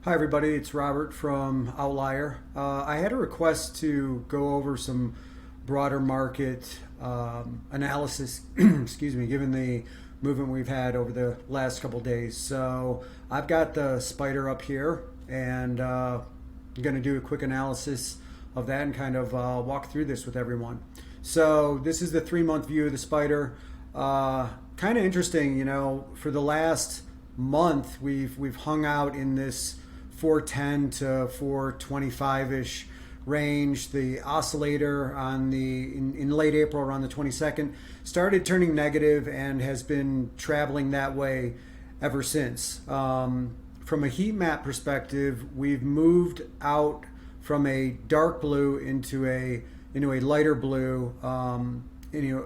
Hi, everybody. It's Robert from OVTLYR. I had a request to go over some broader market analysis, excuse me, given the movement we've had over the last couple days. So I've got the spider up here, and I'm going to do a quick analysis of that and kind of walk through this with everyone. So this is the 3 month view of the spider. Kind of interesting, for the last month we've hung out in this 410 to 425 ish range. The oscillator in late April, around the 22nd, started turning negative and has been traveling that way ever since. From a heat map perspective, we've moved out from a dark blue into a lighter blue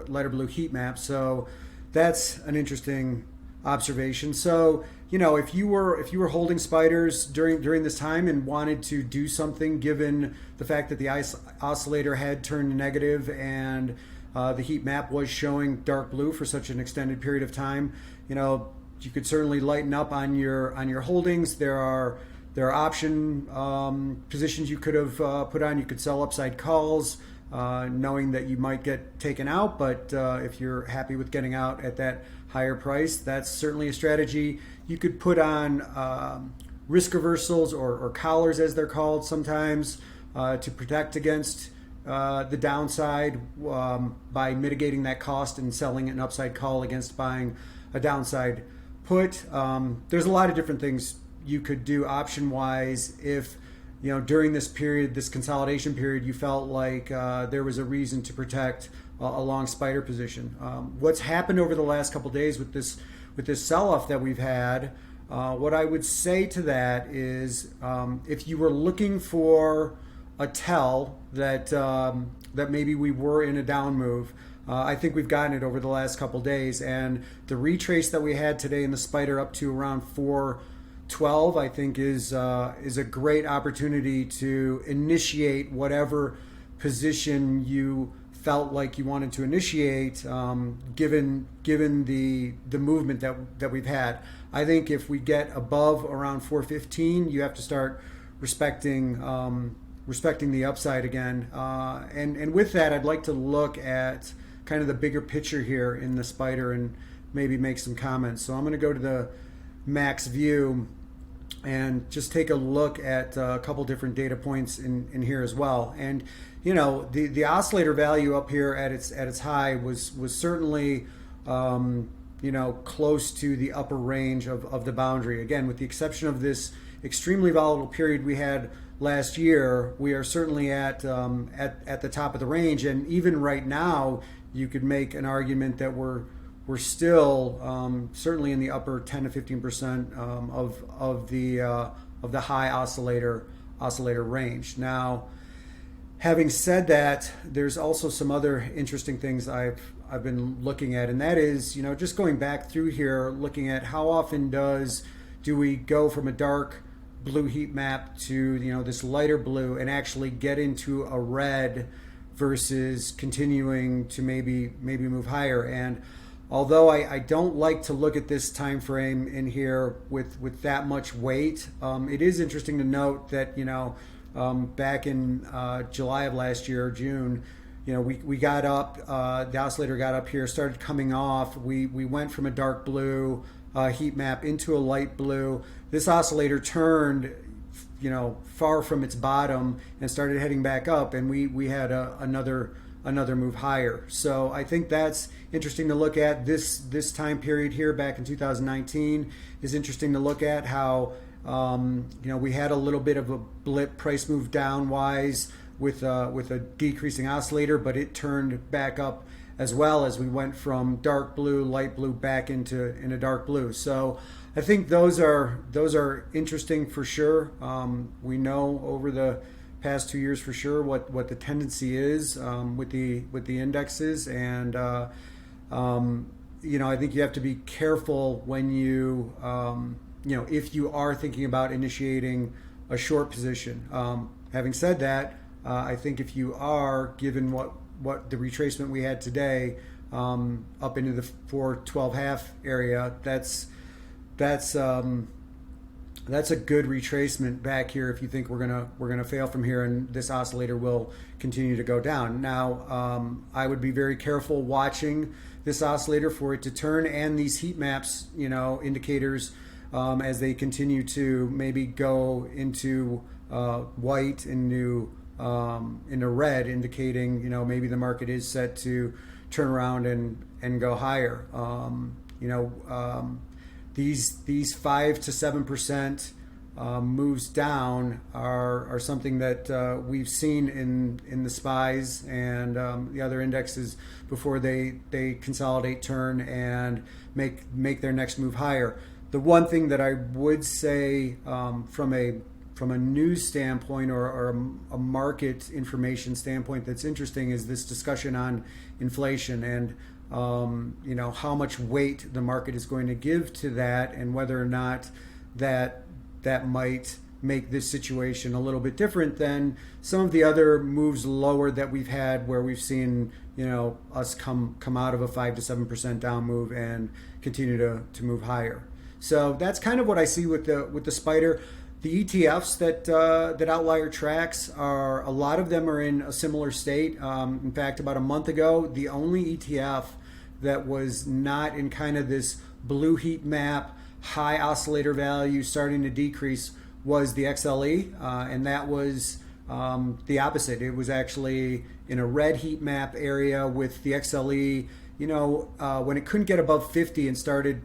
lighter blue heat map. So that's an interesting observation. So if you were holding spiders during this time and wanted to do something, given the fact that the oscillator had turned negative and the heat map was showing dark blue for such an extended period of time, you could certainly lighten up on your holdings. There are option positions you could have put on. You could sell upside calls, knowing that you might get taken out, but if you're happy with getting out at that higher price, that's certainly a strategy. You could put on risk reversals or collars, as they're called sometimes, to protect against the downside by mitigating that cost and selling an upside call against buying a downside put. There's a lot of different things you could do option wise if during this period, this consolidation period, you felt like there was a reason to protect a long spider position. What's happened over the last couple of days with this sell-off that we've had, what I would say to that is, if you were looking for a tell that maybe we were in a down move, I think we've gotten it over the last couple of days, and the retrace that we had today in the spider up to around 412, I think is a great opportunity to initiate whatever position you felt like you wanted to initiate, given the movement that we've had. I think if we get above around 415, you have to start respecting the upside again. And with that, I'd like to look at kind of the bigger picture here in the spider and maybe make some comments. So I'm going to go to the max view and just take a look at a couple different data points in here as well. And the oscillator value up here at its high was certainly close to the upper range of the boundary. Again, with the exception of this extremely volatile period we had last year, we are certainly at the top of the range. And even right now, you could make an argument that we're still certainly in the upper 10 to 15% of the high oscillator range. Now, having said that, there's also some other interesting things I've been looking at, and that is just going back through here, looking at how often do we go from a dark blue heat map to this lighter blue and actually get into a red versus continuing to maybe move higher. And although I don't like to look at this time frame in here with that much weight, it is interesting to note that back in July of last year, June, we got up, the oscillator got up here, started coming off. We went from a dark blue heat map into a light blue. This oscillator turned far from its bottom and started heading back up, and we had another move higher. So I think that's interesting to look at. This time period here back in 2019 is interesting to look at how we had a little bit of a blip price move down wise with a decreasing oscillator, but it turned back up as well as we went from dark blue, light blue back into dark blue. So I think those are interesting for sure. We know over the past 2 years for sure what the tendency is with the indexes, and I think you have to be careful when you if you are thinking about initiating a short position. Having said that, I think if you are, given what the retracement we had today up into the 412 half area, that's That's a good retracement back here if you think we're gonna fail from here and this oscillator will continue to go down. Now, I would be very careful watching this oscillator for it to turn, and these heat maps, indicators, as they continue to maybe go into white, into red, indicating maybe the market is set to turn around and go higher. These 5 to 7% moves down are something that we've seen in the SPYs and the other indexes before they consolidate, turn, and make their next move higher. The one thing that I would say from a news standpoint or a market information standpoint that's interesting is this discussion on inflation and how much weight the market is going to give to that, and whether or not that might make this situation a little bit different than some of the other moves lower that we've had, where we've seen us come out of a 5 to 7% down move and continue to move higher. So that's kind of what I see with the spider. The ETFs that OVTLYR tracks, a lot of them are in a similar state. In fact, about a month ago, the only ETF that was not in kind of this blue heat map, high oscillator value starting to decrease was the XLE, and that was the opposite. It was actually in a red heat map area with the XLE. When it couldn't get above 50 and started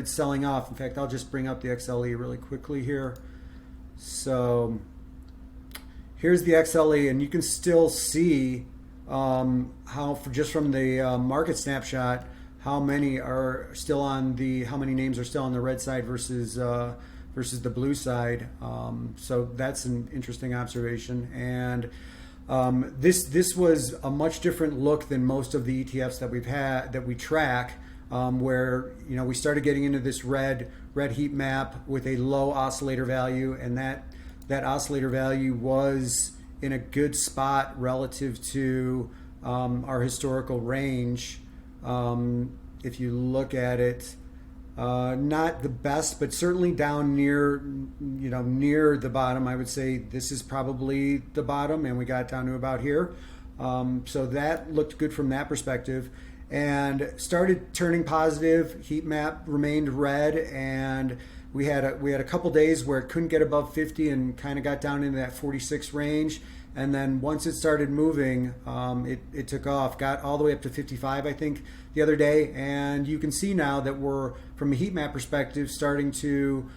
selling off. In fact, I'll just bring up the XLE really quickly here. So here's the XLE, and you can still see how, just from the market snapshot, how many names are still on the red side versus the blue side. So that's an interesting observation. And this was a much different look than most of the ETFs that we track, where we started getting into this red heat map with a low oscillator value, and that oscillator value was in a good spot relative to our historical range. If you look at it, not the best, but certainly down near the bottom. I would say this is probably the bottom, and we got down to about here. So that looked good from that perspective, and started turning positive. Heat map remained red, and we had a couple days where it couldn't get above 50 and kind of got down into that 46 range. And then once it started moving, it took off, got all the way up to 55, I think, the other day. And you can see now that we're, from a heat map perspective, starting to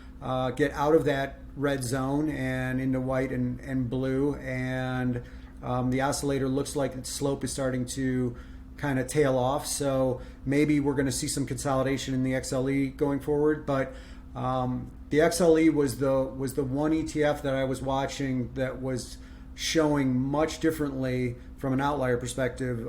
get out of that red zone and into white and blue. And the oscillator looks like its slope is starting to kind of tail off. So maybe we're going to see some consolidation in the XLE going forward. But the XLE was the one ETF that I was watching that was showing much differently from an OVTLYR perspective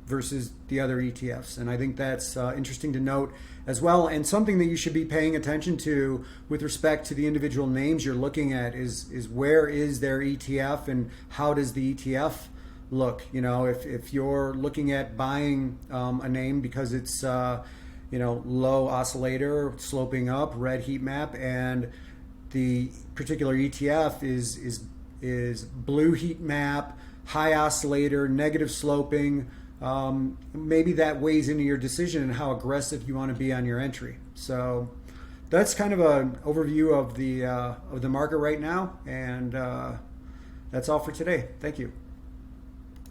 versus the other ETFs. And I think that's interesting to note as well, and something that you should be paying attention to with respect to the individual names you're looking at is where is their ETF and how does the ETF look. If you're looking at buying a name because it's low oscillator, sloping up, red heat map, and the particular ETF is blue heat map, high oscillator, negative sloping, maybe that weighs into your decision and how aggressive you want to be on your entry. So that's kind of an overview of the market right now, and that's all for today. Thank you.